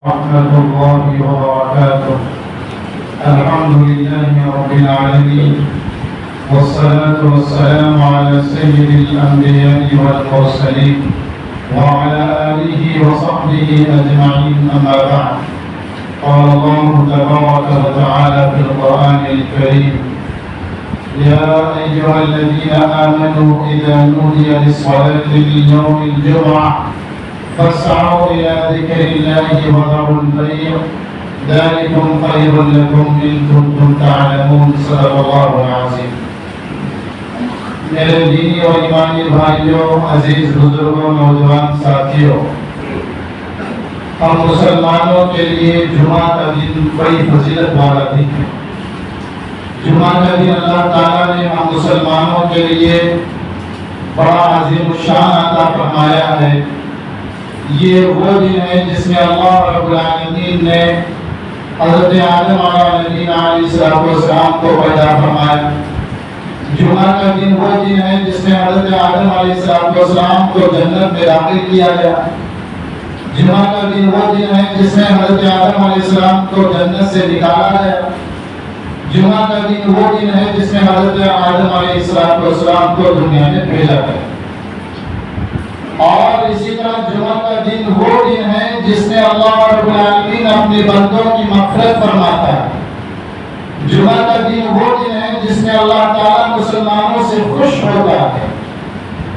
ورحمة الله وبركاته. الحمد لله رب العالمين، والصلاة والسلام على سيد الأنبياء والمرسلين وعلى آله وصحبه أجمعين، أما بعد. قال الله تبارك وتعالى في القرآن الكريم: يا أيها الذين آمنوا إذا نودي للصلاة من يوم الجمعة فاسعوا إلى ذكر الله وذروا البيع ذلكم خير لكم إن كنتم تعلمون. صدق الله العظيم. میرے دینی اور ایمانی بھائیوں، عزیز بزرگوں، نوجوان ساتھیوں، ہم مسلمانوں کے لیے جمعہ کا دن بڑی فضیلت والا دن ہے. جمعہ کا دن اللہ تعالیٰ نے ہم مسلمانوں کے لیے بڑا عظیم الشان عطا فرمایا ہے. یہ وہ دن ہے جس میں اللہ رب العالمین نے حضرت آدم علیہ السلام کو پیدا فرمایا. جمعہ کا دن وہ دن ہے جس میں حضرت آدم علیہ السلام کو جنت میں داخل کیا گیا. جمعہ کا دن وہ دن ہے جس میں حضرت آدم علیہ السلام کو جنت سے نکالا گیا. جمعہ کا دن وہ دن ہے جس میں حضرت آدم علیہ السلام کو دنیا میں بھیجا گیا. اور اسی طرح جمعہ کا دن وہ دن ہے جس میں اللہ رب العالمین اپنے بندوں کی مغفرت فرماتا ہے. جمعہ کا دن وہ دن ہے جس میں اللہ تعالیٰ مسلمانوں سے خوش ہوتا ہے.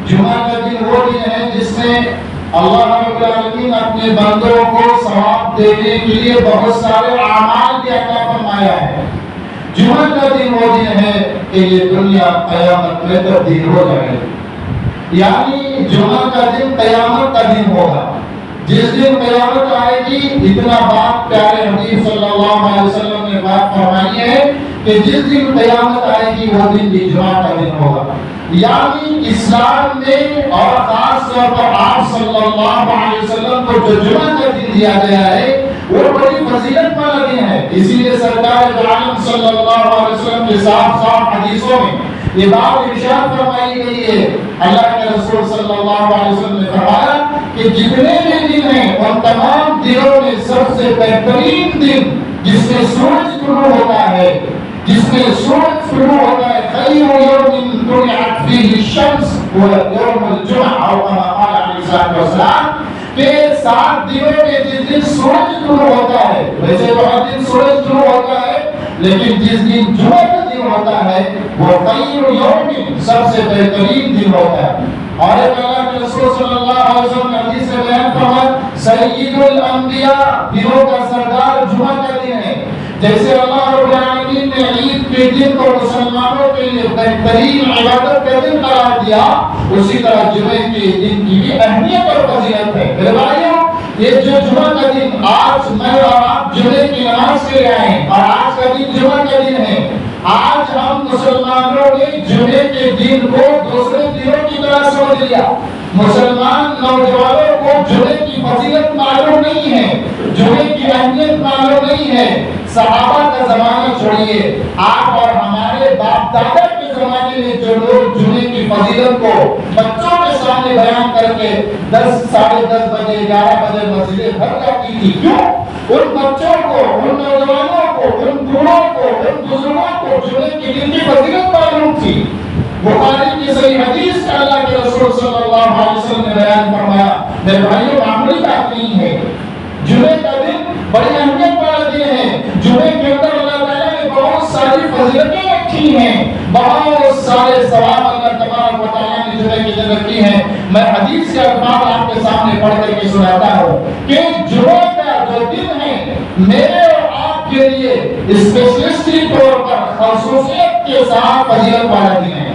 جمعہ کا دن وہ دن ہے جس میں اللہ رب العالمین اپنے بندوں کو ثواب دینے کے لیے بہت سارے اعمال بھی عطا فرمایا ہے. جمعہ کا دن وہ دن ہے کہ یہ دنیا قیامت میں تبدیل ہو جائے گی. یعنی جمعہ کا دن قیامت کا دن ہوگا. جس دن قیامت آئے گی، اتنا بات پیارے حبیب صلی اللہ علیہ وسلم نے بات فرمائی ہے کہ جس دن قیامت آئے گی وہ دن بھی جمعہ کا دن ہوگا. یعنی اسلام میں اور خاص طور پر آپ صلی اللہ علیہ وسلم کو جو جمعہ کا دن دیا گیا ہے وہ بڑی فضیلت والا دن ہے. اسی لیے سرکار عالم صلی اللہ علیہ وسلم کے صاف حدیثوں میں یہ بات ارشاد فرمائی گئی ہے. اللہ کے رسول صلی اللہ علیہ وسلم نے فرمایا کہ جتنے بھی دن ہیں ان تمام دنوں میں سب سے بہترین دن جس میں سورج طلوع ہوتا ہے، خیر یوم طلعت فیہ الشمس هو یوم الجمعہ، او کما قال علیہ الصلوۃ والسلام، کہ 7 دنوں میں جس دن سورج طلوع ہوتا ہے، ویسے تو ہر دن سورج طلوع ہوتا ہے لیکن جس دن جمعہ کا دن ہوتا ہے وہ خیر یوم، سب سے بہترین دن ہوتا ہے. اور اللہ کے رسول صلی اللہ علیہ وسلم نے حدیث میں بیان فرمایا سید الانبیاء، دنوں کا سردار جمعہ کا دن ہے. جیسے اللہ رب العالمین نے عید کے دن کو مسلمانوں کے لیے بہترین عبادت کا دن قرار دیا، اسی طرح جمعے کے دن کی بھی اہمیت اور فضیلت ہے. میرے بھائیوں، یہ جو جمعہ کا دن آج میں اور آپ جمعے کی نماز کے لیے آئے ہیں اور آج کا دن جمعہ کا دن ہے. آج ہم مسلمانوں نے جمعے کے دن کو دوسرے دنوں کی طرح سمجھ لیا. مسلمان نوجوانوں کو جمعے کی فضیلت معلوم نہیں ہے، جمعے کی اہمیت معلوم نہیں ہے. صحابہ کا زمانہ چھوڑیے، آپ اور ہمارے باپ دادا کے زمانے میں جو لوگ جمعے کی فضیلت کو بچوں کے سامنے بیان کر کے 10 ساڑھے 10 بجے 11 بجے مسجدیں بھر جاتی تھی. کیوں؟ ان بچوں کو، ان نوجوانوں کو، ان بوڑھوں کو، ان بزرگوں کو جمعے کی دن کی فضیلت معلوم تھی. بخاری کی صحیح حدیث کا اللہ کے رسول صلی اللہ علیہ وسلم نے بیان فرمایا. میرے بھائیوں، معمولی بات نہیں ہے. جمعے کا دن بڑی اہمیت والا دن ہے. جمعے کے اندر اللہ تعالیٰ نے بہت ساری فضیلتیں رکھی ہیں، بہت سارے ثواب اللہ تبارک و تعالیٰ نے جمعے کے دن رکھی ہیں. میں حدیث کے الفاظ آپ کے سامنے پڑھ کر کے سناتا ہوں کہ جمعے کا جو دن ہے میرے اور آپ کے لیے اسپیشلسٹی طور پر خصوصیت کے ساتھ فضیلت والا دن ہے.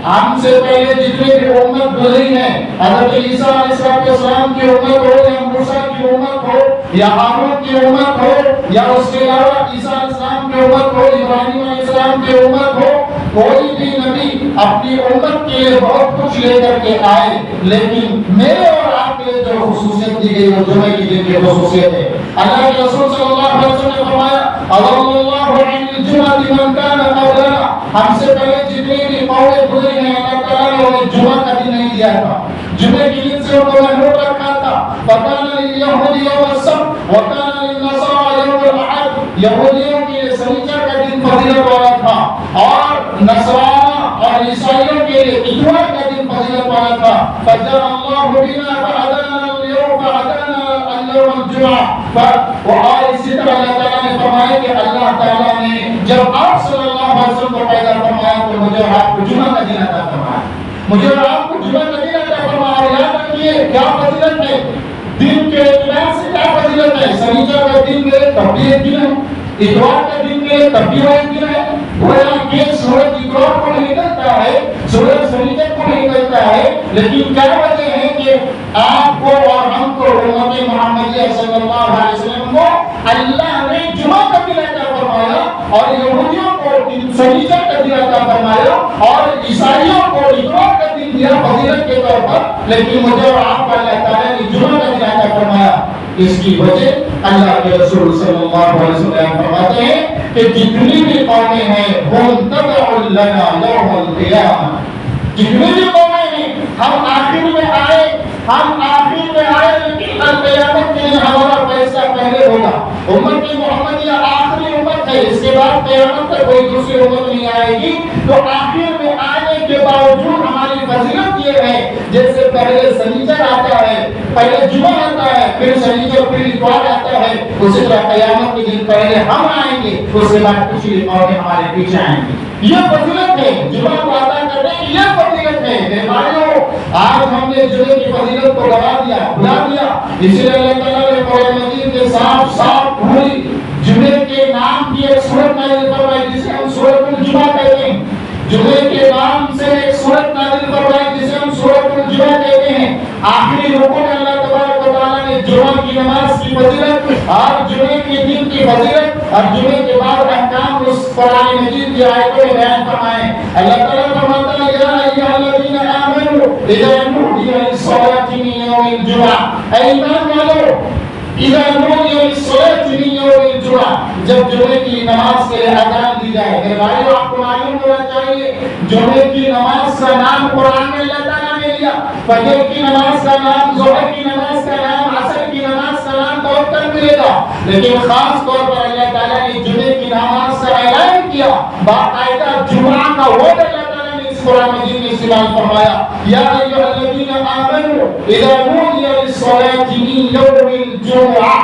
ہم سے پہلے جتنے بھی امت گزری ہیں، حضرت عیسیٰ علیہ السلام کی امت ہو یا موسیٰ کی امت ہو یا ہارون کی امت ہو یا اس کے علاوہ عیسیٰ علیہ السلام کی امت ہو، ابراہیم علیہ السلام کی امت ہو، کوئی بھی نبی اپنی امت کے لیے بہت کچھ لے کر کے آئے، لیکن میرے اور آپ کے لیے جو خصوصیت دی گئی وہ جمعے کی دن کی خصوصیت ہے. اللہ کے رسول صلی اللہ علیہ وسلم نے فرمایا اللہ عن الجمعہ من کان قبلنا، ہم سے پہلے جتنے بھی قومیں گزری ہیں اللہ تعالیٰ نے انہیں جمعہ کا دن نہیں دیا تھا. جمعے کے دن سے انہوں نے محروم رکھا تھا. فَقَالَ لِلْيَهُودِ يَوْمَ السَّبْتِ وَقَالَ یہودیوں کے لیے سنیچر کا دن فضیلت والا تھا اور نصارا اور عیسائیوں کے لیے اتوار کا دن فضیلت والا تھا. فجر اللہ بنا فعدنا اليوم فعدنا اليوم الجمعہ. اور اسی طرح اللہ تعالیٰ نے فرمایا کہ اللہ تعالیٰ نے جب آپ صلی اللہ علیہ وسلم کو پیدا فرمایا تو مجھے اور آپ کو جمعہ کا دن عطا فرمایا. مجھے اور آپ کو جمعہ کا دن عطا فرمایا. اور یاد رکھیے کیا فضیلت ہے دن کے اعتبار سے, کیا فضیلت ہے. سنیچر کا دن میں تب بھی ایک دن ہے, اتوار کا دن میں تب بھی ایک دن ہے. گویا کہ سورج اتوار کو نہیں نکلتا ہے, سورج سنیچر کو نہیں نکلتا ہے, لیکن کیا وجہ ہے کہ آپ کو اور ہم کو امت محمدیہ صلی اللہ علیہ وسلم کو اللہ نے جمعہ کا دن عطا فرمایا اور یہودیوں کو سنیچر کا دن عطا فرمایا اور عیسائیوں کو اتوار کا دن دیا فضیلت کے طور پر, لیکن مجھے اور آپ کو اللہ تعالیٰ نے جمعہ کا دن عطا فرمایا. اس کی وجہ اللہ کے رسول صلی اللہ علیہ وسلم فرماتے ہیں کہ جتنی بھی قومیں ہیں ہم تبع لنا یوم القیامہ, جتنی بھی قومیں ہیں ہم آخر میں آئے لیکن قیامت کے لیے ہمارا فیصلہ پہلے ہوگا. امت محمدیہ آخری امت ہے, اس کے بعد قیامت تک کوئی دوسری امت نہیں آئے گی. تو آخر میں آنے کے باوجود ہماری فضیلت یہ ہے جیسے پہلے سنیچر آتا ہے, پہلے جمعہ آتا ہے, پھر سنیچر پھر اتوار آتا ہے, اسی طرح قیامت کے دن پہلے ہم آئیں گے, اس کے بعد پچھلی قومیں ہمارے پیچھے آئیں گی. یہ فضیلت ہے جمعہ کو ادا کرنے کی, یہ فضیلت ہے. میرے بھائیوں آج ہم نے جمعے کی فضیلت کو گوا دیا, بھلا دیا. اسی لیے اللہ تعالیٰ نے قرآن مجید کے صاف پوری جمعے کے نام کی ایک سورت نازل فرمائی جسے ہم سورۃ الجمعہ کہتے ہیں. جمعے کے نام سے ایک سورت نازل فرمائی جسے ہم سورۃ الجمعہ کہتے ہیں. آخری رکوع میں اللہ تبارک و تعالیٰ نے جمعہ کی نماز کی فضیلت اور جمعے کے دن کی فضیلت اور جمعے کے بعد احکام اس قرآن مجید کی آیتوں میں بیان فرمائے. اللہ تعالیٰ فرماتا ہے یا ایھا الذین آمنوا اذا نودی للصلاۃ من یوم الجمعہ, اے ایمان والو اذا نودی للصلاۃ من یوم الجمعہ, جب جمعے کی نماز کے لیے اذان دی جائے. میرے بھائیو آپ کو معلوم ہونا چاہیے جمعے کی نماز کا نام قرآن میں اللہ تعالیٰ نے لیا, فجر کی نماز کا نام, ظہر کی نماز کا نام, عصر کی نماز کا نام بہت کم ملے گا, لیکن خاص طور پر اللہ تعالیٰ نے جمعے کی نماز کا اعلان کیا. باقاعدہ جمعہ کا ورڈ اللہ تعالیٰ نے اس قرآن مجید میں استعمال فرمایا, یا ایھا الذین آمنوا اذا نودی للصلاۃ من یوم الجمعہ.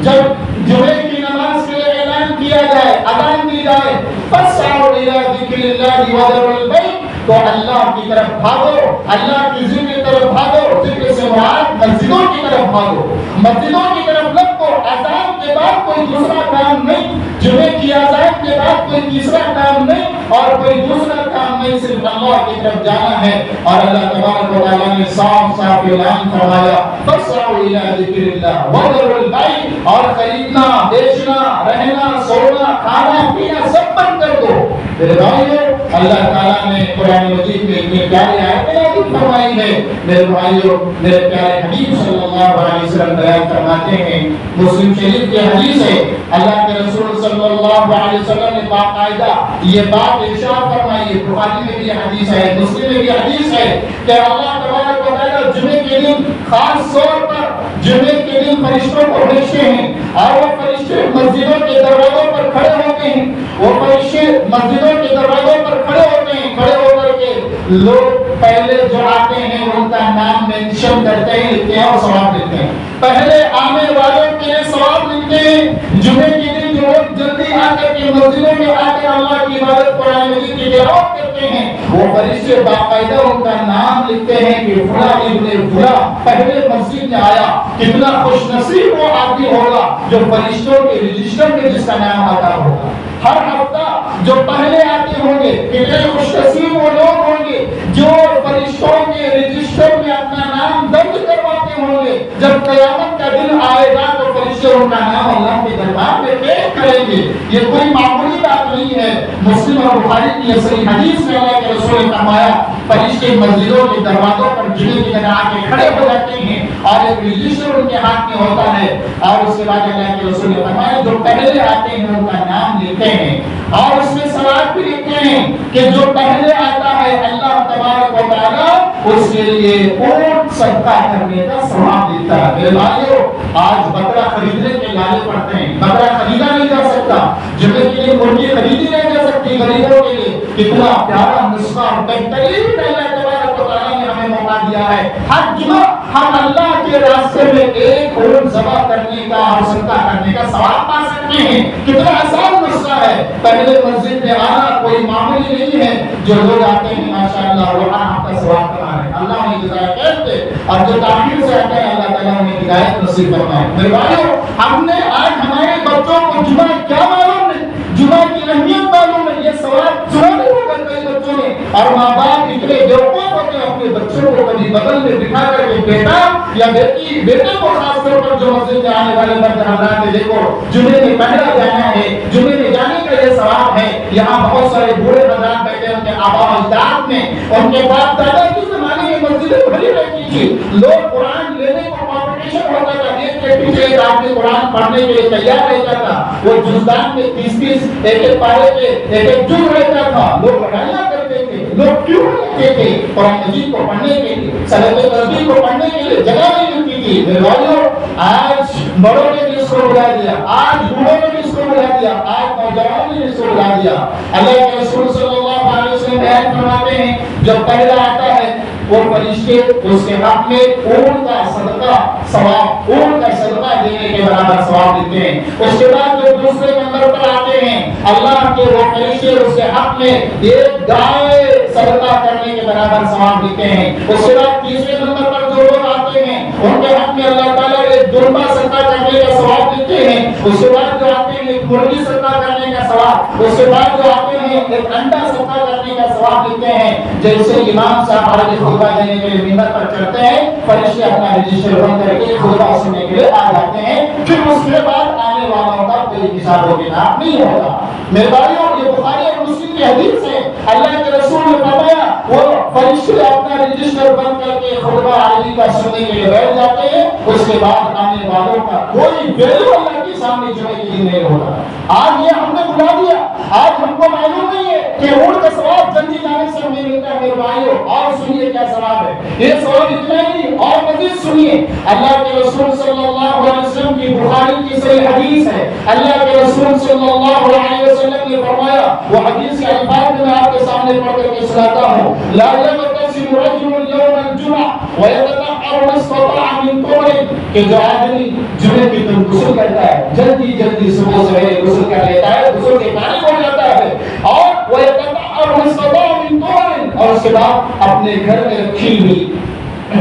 جب جمعے کی نماز کے لیے اعلان کیا جائے, اذان دی جائے, فاسعوا الی ذکر اللہ وذروا البیع, تو اللہ کی طرف بھاگو, اللہ کی ذکر کی طرف بھاگو. ذکر سے مراد مسجدوں کی طرف بھاگو, مسجدوں کی طرف لپکو. اذان کے بعد کوئی دوسرا کام نہیں, جمعے کی اذان کے بعد کوئی تیسرا کام نہیں اور کوئی دوسرا کام نہیں, صرف اللہ کی طرف جانا ہے. اور اللہ تبارک و تعالیٰ نے صاف اعلان فرمایا فاسعوا الی ذکر اللہ وذروا البیع, اور خریدنا, بیچنا, رہنا, سونا, کھانا پینا سب بند کر دو. میرے بھائیو اللہ تعالیٰ نے قرآن مجید میں اتنے پیارے آیتیں نازل فرمائی ہے. میرے بھائیو میرے پیارے حبیب صلی اللہ علیہ وسلم بیان فرماتے ہیں, مسلم شریف کی حدیث ہے, اللہ کے رسول صلی اللہ علیہ وسلم نے باقاعدہ یہ بات ارشاد فرمائی ہے. بخاری میں بھی حدیث ہے, مسلم میں بھی حدیث ہے کہ اللہ تبارک و تعالیٰ جمعے کے دن خاص طور پر جمعے کے دن فرشتوں کو بھیجتے ہیں اور وہ فرشتے مسجدوں کے دروازوں پر کھڑے ہوتے ہیں. وہ فرشتے مسجدوں کے دروازوں پر کھڑے ہوتے ہیں, کھڑے ہو کر کے لوگ پہلے جو آتے ہیں ان کا نام مینشن کرتے ہیں, لکھتے ہیں اور ثواب دیتے ہیں. پہلے آنے والوں کے لیے ثواب لکھتے ہیں. جمعے کے دن جو لوگ جلدی آ کر کے مسجدوں میں آ کر اللہ کی عبادت قرآن مجید کی تلاوت کرتے ہیں, وہ فرشتے باقاعدہ ان کا نام لکھتے ہیں کہ فلاں ابن فلاں پہلے مسجد میں آیا. کتنا خوش نصیب وہ آدمی ہوگا جو فرشتوں کے رجسٹر میں جس کا نام آتا ہوگا. ہر ہفتہ جو پہلے آتے ہوں گے, کتنے خوش نصیب وہ لوگ ہوں گے جو فرشتوں کے رجسٹر میں اپنا نام درج کرواتے ہوں گے. جب قیامت کا دن آئے گا تو فرشتے ان کا نام اللہ کے دربار میں پیش کریں گے. یہ کوئی معمولی بات نہیں ہے. مسلم اور بخاری کی صحیح حدیث میں اللہ کے رسول نے فرمایا فرشتے مسجدوں کے دروازوں پر جمعے کی جگہ آ کے کھڑے ہو جاتے ہیں اور ایک رجسٹر ان کے ہاتھ میں ہوتا ہے, اور اس کے بعد اللہ کے رسول نے فرمایا جو پہلے آتے ہیں ان کا نام لکھتے ہیں اور اس میں ثواب بھی لکھتے ہیں کہ جو پہلے آتا ہے اللہ تبارک و تعالیٰ اس کے لیے اونٹ صدقہ کرنے کا ثواب دیتا ہے. میرے بھائیو آج بکرا خریدنے کے لالے پڑتے ہیں, بکرا خریدا نہیں جا سکتا سکتا, جمعے کے لیے مرغی خریدی نہیں جا سکتی غریبوں کے لیے. کتنا پیارا نسخہ بہترین اللہ تبارک و تعالیٰ نے ہمیں موقع دیا ہے. ہر جمعہ ہم اللہ کے راستے میں ایک اونٹ ذبح کرنے کا اور صدقہ کرنے کا ثواب پا سکتے ہیں. کتنا آسان نسخہ ہے. پہلے مسجد میں آنا کوئی معمولی نہیں ہے. جو لوگ آتے ہیں ماشاءاللہ وہاں آپ کا ثواب کما رہے ہیں, اللہ نے ہدایت کرتے, اور جو تاخیر سے آتے ہیں اللہ تعالیٰ نے ہدایت نصیب فرمائے. میرے بھائیو, ہم نے آج ہمارے بچوں کو جمعہ کیا معلوم نہیں, جمعہ کی اہمیت معلوم نہیں. یہ ثواب سنا نہیں ہوگا کئی بچوں نے, اور ماں باپ اتنے بیوقوف ہوتے ہیں اپنے بچوں کو کبھی بغل میں بٹھا کر کے بیٹا یا بیٹے کو خاص طور پر جو مسجد میں آنے والے مرد حضرات نے, دیکھو جمعے میں پہلا جانا ہے, جمعے میں جانے کا یہ ثواب ہے. یہاں بہت سارے بوڑھے حضرات بیٹھے ہیں, ان کے آبا اجداد میں, ان کے باپ دادا کی زمانے میں مسجدیں بھری رہتی تھی. لوگ قرآن لینے کو کمپٹیشن ہوتا تھا, ایک کے پیچھے ایک آدمی قرآن پڑھنے کے لیے تیار رہتا تھا. وہ جزدان میں 30 ایک پارے پہ ایک جز رہتا تھا. لوگ لڑائیاں کرتے تھے, لوگ کیوں رکھتے تھے قرآن مجید کو پڑھنے کے لیے, صلاۃ تسبیح کو پڑھنے کے لیے جگہ نہیں ملتی تھی. میرے بھائیو, آج بڑوں نے بھی اس کو بلا دیا, آج بوڑھوں نے بھی اس کو بلا دیا, آج نوجوانوں نے بھی اس کو بلا دیا. اللہ کے رسول صلی اللہ علیہ وسلم بیان فرماتے ہیں, جب پہلا آتا ہے وہ فرشتے اس کے حق میں اونٹ کا صدقہ ثواب, اونٹ کا صدقہ دینے کے برابر ثواب دیتے ہیں. اس کے بعد جو دوسرے نمبر پر آتے ہیں, اللہ کے وہ فرشتے اس کے حق میں ایک گائے صدقہ کرنے کے برابر ثواب دیتے ہیں. اس کے بعد تیسرے نمبر پر جو لوگ آتے ہیں ان کے حق میں اللہ تعالیٰ ایک دمبا صدقہ کرنے کا ثواب دیتے ہیں. اس کے بعد جو آتے ہیں ایک مرغی صدقہ کرنے کا ثواب. اس کے بعد جو آتے ہیں ایک انڈا صدقہ کرنے کا ثواب دیتے ہیں. جیسے امام صاحب حاضر خطبہ دینے کے لیے منبر پر چڑھتے ہیں, فرشتے اپنا رجسٹر بند کر کے خطبہ سننے کے لیے آ جاتے ہیں. پھر اس کے بعد آنے والوں کا کوئی حساب و کتاب نہیں ہوتا. میرے بھائیوں, یہ بخاری اور مسلم کی حدیث ہے. اللہ کے رسول نے فرمایا وہ فرشتے اپنا رجسٹر بند کر کے خطبہ عربی کا سننے کے لیے بیٹھ جاتے ہیں. اس کے بعد آنے والوں کا کوئی ویلیو اللہ کے سامنے جمعے کے دن نہیں ہوتا. آج یہ ہم نے بلا دیا, آج ہم کو معلوم نہیں ہے کہ اونٹ کا ثواب جلدی جانے سے ہمیں ملتا ہے. میرے بھائیوں, اور سنیے کیا ثواب ہے. یہ ثواب اتنا ہی نہیں, اور مزید سنیے. اللہ کے رسول صلی اللہ علیہ وسلم کی بخاری کی صحیح حدیث ہے. اللہ کے رسول صلی اللہ علیہ وسلم نے فرمایا, وہ حدیث کے الفاظ میں آپ کے سامنے پڑھ کر کے سناتا ہوں, لا يغتسل رجل يوم الجمعة ويتطهر ما استطاع من طهر, کہ جو آدمی جمعے کے دن غسل کرتا ہے, جلدی جلدی صبح سویرے غسل کر لیتا ہے, غسل کے پانی ہو جاتا ہے, اور ويتطهر ما استطاع من طهر, اور اس کے بعد اپنے گھر میں رکھی ہوئی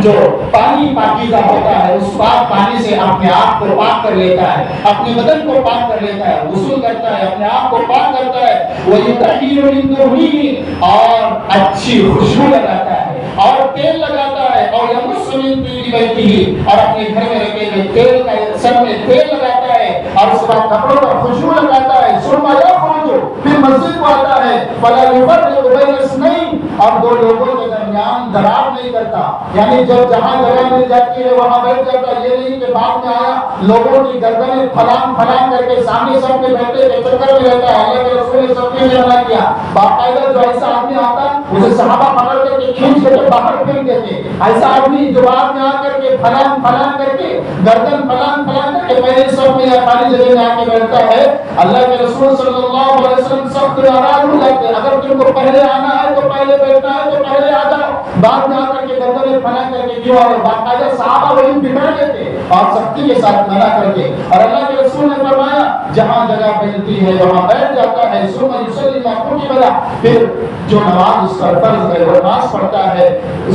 جو پانی پاکیزہ ہوتا ہے اس پاک پانی سے اپنے آپ کو پاک کر لیتا ہے, اپنے بدن کو پاک کر لیتا ہے, غسل کرتا ہے, اپنے آپ کو پاک کرتا ہے. وَيُطَهِّرُ مِن دُهْنِهِ, اور اچھی خوشبو لگاتا ہے, اور تیل لگاتا ہے, اور يَمُسُّ مِن طِيبِ بَيْتِهِ, اور اپنے گھر میں رکھے ہوئے تیل کا سر میں تیل لگاتا ہے, اور اس بعد کپڑوں پر خوشبو لگاتا ہے. ثُمَّ يَخْرُجُ, پھر مسجد کو آتا ہے, فَلَا يُفَرِّقُ بَيْنَ اثْنَيْنِ, اور دو لوگوں کے درمیان درار نہیں کرتا. یعنی جب جہاں جگہ مل جاتی ہے وہاں بیٹھ جاتا. یہ نہیں کہ بعد میں آیا لوگوں کی گردنیں پھلانگ پھلانگ کر کے سامنے سب کے بیٹھے کے چکر میں رہتا ہے. اللہ کے رسول نے سب کے لیے منع کیا. باقاعدہ جو ایسا آدمی آتا اسے صحابہ پکڑ کر کے کھینچ کر کے باہر پھینک دیتے. ایسا آدمی جو بعد میں آ کر کے پھلانگ پھلانگ کر کے گردن پھلانگ پھلانگ کر کے پہلے سب میں یا خالی جگہ میں آ کے بیٹھتا ہے, اللہ کے رسول صلی اللہ علیہ وسلم سب ناراض ہو جاتے ہیں. اگر تم کو پہلے آنا ہے تو پہلے بیٹھنا ہے تو پہلے آ جاؤ, بعد میں آ کر کے گردن پھلانگ کر کے کیوں آ رہے. باقاعدہ صحابہ وہی بٹھا دیتے اور سختی کے ساتھ منع کر کے. اور اللہ کے رسول نے فرمایا جہاں جگہ ملتی ہے وہاں بیٹھ جاتا ہے. ثم يصلي ما كتب له, پھر جو نماز اس پر فرض ہے وہ نماز پڑھتا ہے.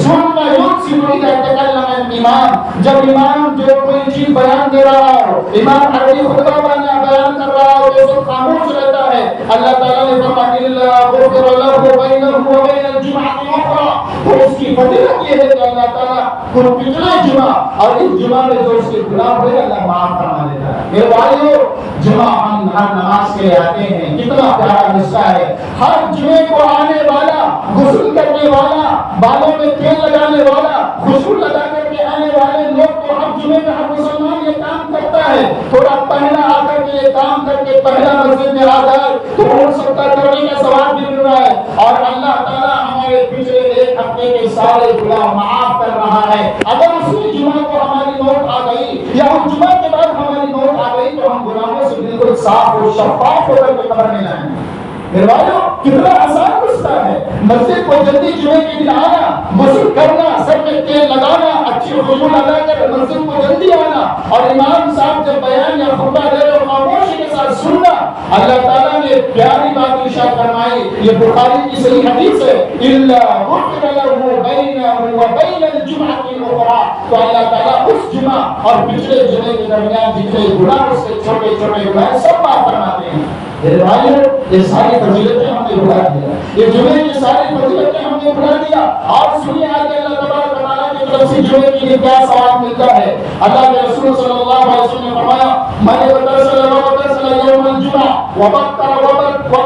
ثم ينصت اذا تكلم الامام, جب امام جو کوئی چیز بیان دے رہا ہو, امام عربی خطبہ بیان کر رہا ہو تو سب خاموش رہتا ہے. اللہ تعالیٰ نے فرمایا الا غفر له بينه وبين الجمعة الاخرى, تو اس کی فضیلت یہ ہے کہ اللہ تعالیٰ پچھلے جمعہ اور اس جمعہ میں جو اس کے گناہ ہوئے اللہ معاف فرما دیتا ہے. میرے بھائیو, جمعہ ہم ہر نماز کے لیے آتے ہیں, کتنا پیارا نسخہ ہے. ہر جمعے کو آنے والا, غسل کرنے والا, بالوں میں تیل لگانے والا, خوشبو لگا کر کے آنے والے لوگ کو ہر جمعے میں ہر مسلمان یہ کام کرتا ہے. تھوڑا پہلا آ کر کے یہ کام کر کے پہلا مسجد میں آ جائے تو ہو سکتا کرنے کا ثواب بھی مل رہا ہے, اور اللہ تعالیٰ ہمارے پچھلے ایک ہفتے کے سارے گناہ معاف کر رہا ہے. اگر اسی جمعہ کو ہماری موت آ گئی یا اس جمعہ کے بعد ہماری موت آ گئی تو ہم گناہوں سے بالکل صاف اور شفاف ہو کر کے قبر میں جائیں گے۔ میرے بھائیو کتنا آسان رستہ ہے، مسجد کو جلدی جمعے کے دن آنا، غسل کرنا، سر میں تیل لگانا، اچھی خوشبو لگا کر مسجد کو جلدی آنا، اور امام صاحب جب بیان یا خطبہ دے رہے ہو خاموشی کے ساتھ سننا۔ اللہ تعالیٰ نے پیاری بات ارشاد فرمائی، یہ بخاری کی صحیح حدیث ہے، الا غفر له بینہ وبین الجمعۃ الاخرى، تو اللہ تعالیٰ اس جمعہ اور پچھلے جمعے کے درمیان جتنے گناہ اس کے چھوٹے چھوٹے گناہ سب معاف فرماتے ہیں۔ میرے بھائیو یہ ساری فضیلتیں ہم نے بھلا دیا، یہ جمعے کی ساری فضیلتیں ہم نے بھلا دیا، اور سنیے آگے اللہ تبارک و تعالیٰ کی طرف سے جمعے کے لیے کیا ثواب ملتا ہے۔ اللہ کے رسول صلی اللہ علیہ وسلم نے فرمایا، من اغتسل یوم الجمعہ وبکر وابتکر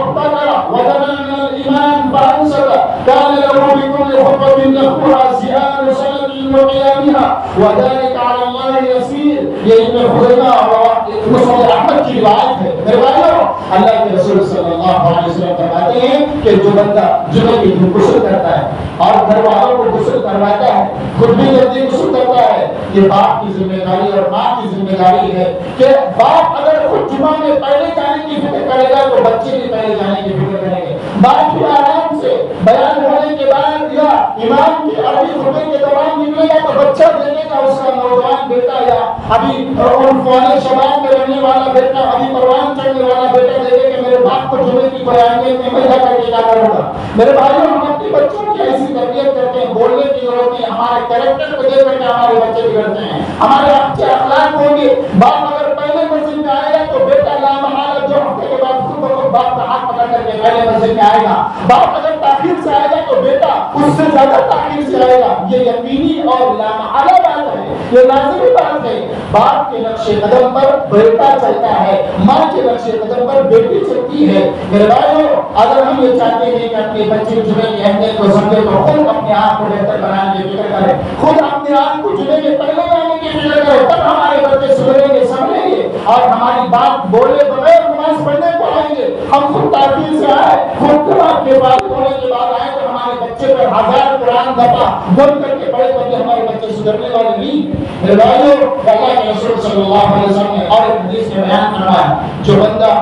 ودنا من الایمان فانصت كان له بكل خطوة يخطوها صيام سنة وقيامها وذلك على الله يسير۔ یہ ابن خزیمہ اور مسند احمد کی روایت ہے۔ میرے بھائیو اللہ کے رسول صلی اللہ علیہ وسلم فرماتے ہیں کہ جو بندہ جمعے کے دن غسل کرتا ہے اور گھر والوں کو غسل کرواتا ہے، خود بھی جلدی غسل کرتا ہے، یہ باپ کی ذمہ داری اور ماں کی ذمہ داری ہے کہ باپ اگر خود جمعہ میں پہلے جانے کی فکر کرے گا تو بچے بھی پہلے جانے کی فکر کریں گے۔ باپ بھی آرام سے بیان ہونے کے بعد یا امام کی عربی خطبے کے دوران نکلے گا تو بچہ دینے کا اس کا نوجوان بیٹا یا ابھی عنفوان شباب میں رہنے والا بیٹا، ابھی پروان چڑھنے والا بیٹا دیکھے کہ میرے باپ کو جمعے کی بیانیے میں پیدا کر کے کیا کروں گا۔ میرے بھائیوں ہم اپنے بچوں کی ایسی تربیت کرتے ہیں، بولنے کی ضرورت ہے، ہمارے کریکٹر کو دیکھ کر کے ہمارے بچے بگڑتے ہیں، ہمارے اچھے اخلاق ہوں گے۔ باپ اگر پہلے مسجد میں آئے گا تو بیٹا لامحالہ جو ہفتے کے بعد خود بخود باپ کا ہاتھ پکڑ کر کے پہلے مسجد میں آئے گا۔ باپ اگر تاخیر سے آئے گا تو بیٹا اس سے زیادہ تاخیر سے آئے گا۔ یہ یقینی اور لامحالہ بات ہے، یہ لازمی بات ہے۔ باپ کے نقش قدم پر بیٹا چلتا ہے، ماں کے نقش قدم پر بیٹی چلتی ہے۔ میرے بھائیو اگر ہم یہ چاہتے ہیں کہ اپنے بچے جمعے کی اہمیت کو سمجھے تو خود اپنے آپ کو بہتر بنانے کی فکر کریں، خود اپنے آپ کو جمعے کے پہلے آنے کی فکر کریں، تب ہمارے بچے سدھریں گے، سمجھیں گے اور ہماری بات بولے بغیر نماز پڑھنے کو آئیں گے۔ ہم خود تاخیر سے آئے، خود جماعت کے بعد ہونے کے بعد آئے تو ہمارے بچے پر ہزار قرآن دفعہ گن کر کے پڑھے تو ہمارے بچے سدھرنے والے نہیں۔ میرے بھائیو اللہ کے رسول صلی اللہ علیہ وسلم نے اور ایک حدیث میں بیان فرمایا، جو بندہ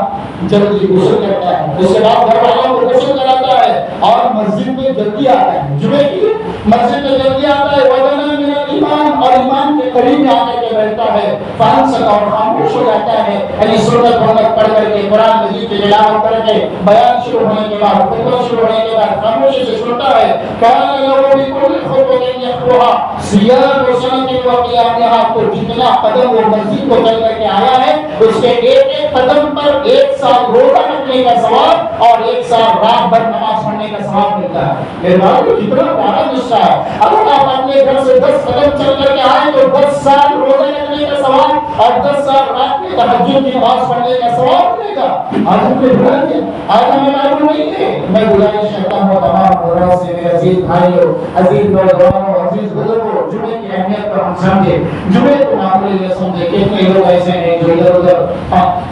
جلدی غسل کرتا ہے، اس کے بعد گھر والوں کو غسل کراتا ہے اور مسجد میں جلدی آتا ہے، جمعے کی مسجد میں جلدی آتا ہے، وَدَنَا مِنَ الْإِمَامِ، اور امام کے قریب میں آ کر کے بیٹھتا ہے، فَانْصَتَ، اور خاموش ہو جاتا ہے، یعنی سورت محمد پڑھ کر کے قرآن مجید کی تلاوت کر کے بیان شروع ہونے کے بعد خطبہ شروع ہونے کے بعد خاموشی سے سنتا ہے، كَانَ لَهُ بِكُلِّ خُطْوَةٍ يَخْطُوهَا صِيَامُ سَنَةٍ وَقِيَامِهَا، تو جتنا قدم وہ مسجد کو چل کر کے آیا ہے اس کے ایک ایک قدم پر ایک سال روزہ رکھنے کا ثواب اور ایک سال رات بھر نماز پڑھنے کا ثواب ملتا ہے۔ میرے بھائیو کتنا بڑا نسخہ ہے، اگر آپ اپنے گھر سے 10 قدم چل کر کے آئے تو 10 سال روزہ رکھنے کا ثواب اور 10 سال رات میں تہجد کی نماز پڑھنے کا ثواب ملے گا۔ آج ہم نے بھلا دیا، آج ہمیں معلوم نہیں ہے۔ میں گزارش کرتا ہوں تمام حضرات سے، میرے عزیز بھائیوں، عزیز نوجوانوں، عزیز بزرگوں، جمعے کی اہمیت کو ہم سمجھے، جمعے کو معمولی نہ سمجھے۔ کتنے لوگ ایسے ہیں جو ادھر ادھر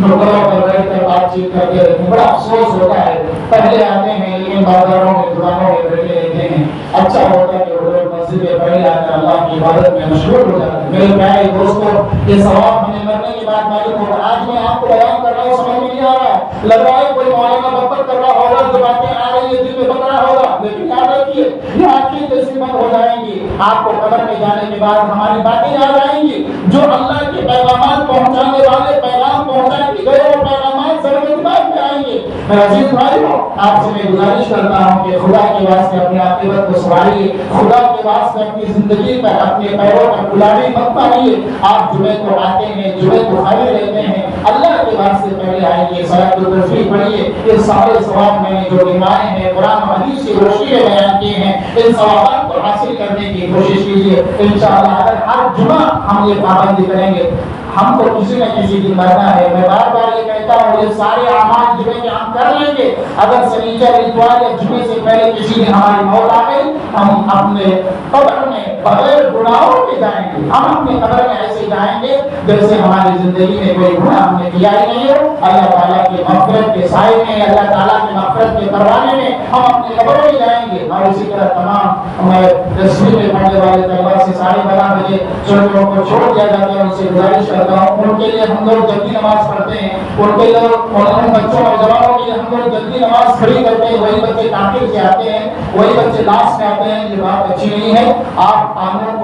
نوکروں پر بیٹھ کر بات چیت کرتے رہتے ہیں، بڑا افسوس ہوتا ہے، پہلے آتے ہیں لیکن بازاروں میں دکانوں میں بیٹھے رہتے ہیں۔ اچھا ہوتا ہے کہ وہ لوگ مسجد میں پہلے آ کر اللہ کی عبادت میں مشغول ہو جاتے ہیں۔ میرے پیارے دوستوں، یہ ثواب ہمیں مرنے کے بعد معلوم ہوگا۔ آج میں آپ کو بیان کر رہا ہوں، سمجھ میں نہیں آ رہا ہے، لگ رہا ہے کوئی مولانا بکبک کر رہا ہوگا، جو باتیں آ رہی ہیں دل میں بک رہا ہوگا، لیکن یاد رکھیے یہ آنکھیں جیسی بند ہو جائیں گی۔ آپ کو قبر میں جانے کے بعد ہماری باتیں یاد آئیں گی، جو اللہ کے پیغامات پہنچانے والے پیغام پہنچا کے گئے اور پیغامات زمین دماغ میں آئیں گے۔ میرے عزیز بھائیوں، آپ سے میں گزارش کرتا ہوں کہ خدا کے واسطے اپنے عاقبت کو سنبھالیے، خدا کے واسطے اپنی زندگی پر اپنے پیروں پر گلاڑی مت ماریے۔ آپ جمعے کو آتے ہیں، جمعے کو خالی رہتے ہیں، اللہ کے واسطے پہلے آئیے، صلاۃ التسبیح پڑھیے۔ یہ سارے ثواب میں نے جو گنوائے ہیں قرآن و حدیث کی روشنی میں بیان کیے ہیں، ان ثوابات کو حاصل کرنے کی کوشش کیجیے۔ انشاءاللہ اگر ہر جمعہ ہم یہ پابندی کریں گے، ہم کو کسی نہ کسی دن مرنا ہے۔ میں بار بار یہ کہتا ہوں، یہ سارے اعمال جمعے کے ہم کر لیں گے، اگر سنیچر اتوار یا جمعے سے پہلے کسی دن ہماری موت آ گئی، ہم اپنے قبر میں بغیر گناہوں کے جائیں گے۔ ہم اپنے قبر میں ایسے جائیں گے جیسے ہماری زندگی میں کوئی گناہ ہم نے کیا ہی نہیں ہو۔ اللہ تعالیٰ کی مغفرت کے سائے میں، اللہ تعالیٰ کی مغفرت کے پروانے میں ہم اپنے قبروں میں جائیں گے۔ اور اسی طرح تمام ہمارے تصویر میں پڑھنے والے طلبا سے 12:30 بجے چھوٹوں کو چھوڑ دیا جاتا ہے، ان سے گزارش کرتا ہوں ان کے لیے ہم لوگ جلدی نماز پڑھتے ہیں، ان کے لوگ ان بچوں اور جوانوں کے لیے ہم لوگ جلدی نماز کھڑی کرتے ہیں، وہی بچے تاخیر سے آتے ہیں، وہی بچے لاسٹ میں آتے ہیں، یہ بات اچھی نہیں ہے۔ آپ قانون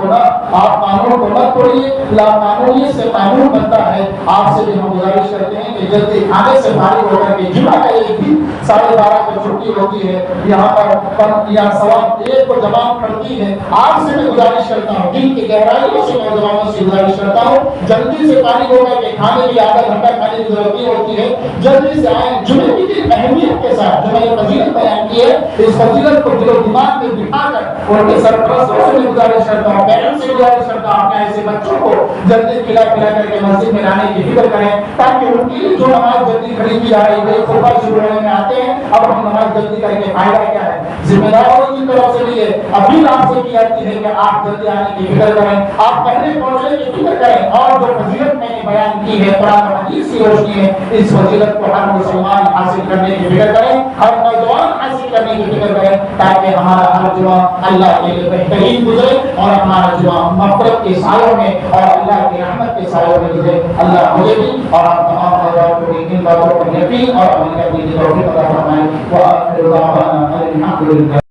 کو نہ توڑیے، لا قانونیت سے قانون بنتا ہے۔ آپ سے بھی ہم گزارش کرتے ہیں کہ جلدی کھانے سے فارغ ہو کر کے جمعہ کا ایک دن 12:30 کو چھٹی ہوتی ہے، یہاں پر یا سواب 1 کو جماعت پڑتی ہے، آپ سے میں گزارش کرتا ہوں، دل کی گہرائیوں سے نوجوانوں سے گزارش کرتا ہوں، جلدی سے فارغ ہو کر کے کھانے کی آدھا گھنٹہ کھانے کی ضرورت نہیں ہوتی ہے، جلدی سے آئیں جمعے کی دن اہمیت کے ساتھ جو میں نے فضیلت بیان کی ہے، اس فضیلت کو دل و دماغ میں بٹھا کر ان کے سرپرستوں سے میں گزارش کرتا ہوں، پیرنٹس سے گزارش کرتا ہوں، اپنے ایسے بچوں کو جلدی کھلا کر کے مسجد میں لانے کی فکر کریں، تاکہ ان کی جو نماز جلدی کھڑی کی جا رہی ہے، خطبہ شروع ہونے میں آتے ہیں، اب ہم نماز جلدی کر کے فائدہ کیا ہے؟ ذمہ داروں کی طرف سے بھی ہے، اپیل آپ سے کی جاتی ہے کہ آپ جلدی آنے کی فکر کریں، آپ پہلے پہنچنے کی فکر کریں، اور جو فضیلت میں نے بیان کی ہے قرآن و حدیث کی روشنی میں، اس فضیلت کو ہر مسلمان حاصل کرنے کی فکر کریں، ہر نوجوان حاصل کرنے کی فکر کریں، تاکہ ہمارا ہر جمعہ اللہ کے لیے بہترین گزرے اور ہمارا جمعہ مغفرت کے سایوں میں اور اللہ کی رحمت کے سایوں میں گزرے۔ اللہ مجھے بھی اور آپ تمام حضرات کو ان باتوں پر یقین اور عمل کرنے کی توفیق عطا فرمائے۔ وآخر دعوانا الحمد للہ۔